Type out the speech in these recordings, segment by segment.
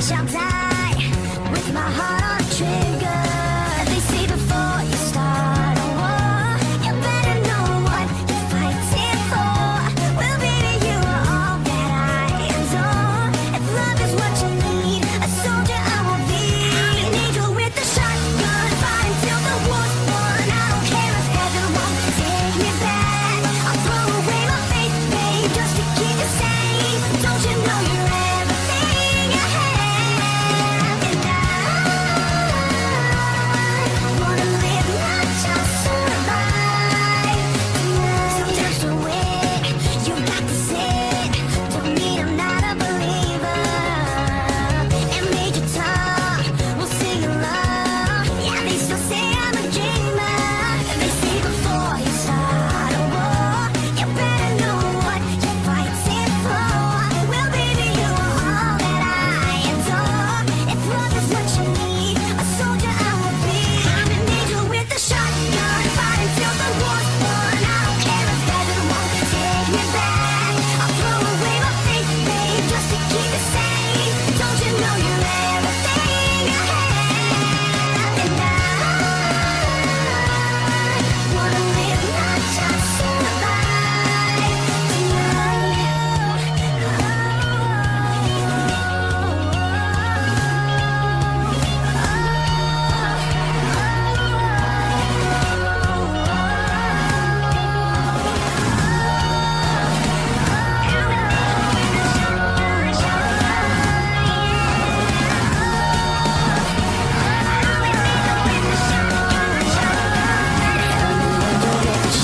shall die with my heart on a trigger. They say before you start a war, you better know what you're fighting for. Well, baby, you are all that I adore. If love is what you need, a soldier I will be. I'm an angel with a shotgun, fighting till the war's won. I don't care if heaven won't take me back. I'll throw away my faith, babe, just to keep you safe. Don't you know you're everything I have? And I wanna live, not just survive tonight. So just wait, you got to sit. Don't mean I'm not a believer. And Major Tom will sing along. Yeah, they still say I'm a dreamer. They say before you start a war, you better know what you're fighting for. Well, baby, you are all that I adore. If love is what you need, a soldier I will be. I'm an angel with a shotgun, fighting till the war's won. I don't care if heaven won't take me back. I'll throw away my faith, babe, just to keep it safe. Don't you know you're everything I have? And I wanna live, not just survive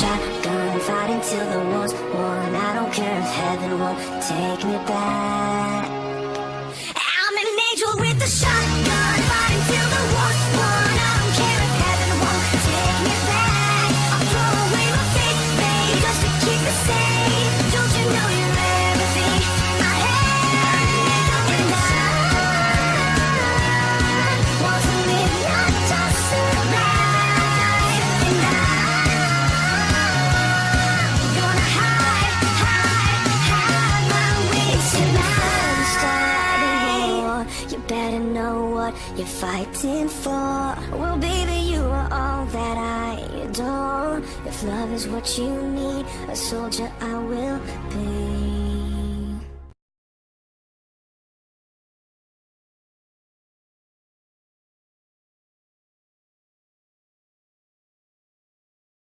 shotgun, fighting till the war's won. I don't care if heaven won't take me back. I'm an angel with a shotgun, fighting till the war's won. I don't care if heaven won't take me back. I'll throw away my faith, babe, just to keep it safe. Don't you know you're everything I have? And I want to live, not just survive. And I'm gonna hide my wings tonight. Start a war, you better know what you're fighting for. Well, baby, you are all that I adore. If love is what you need, a soldier I will be.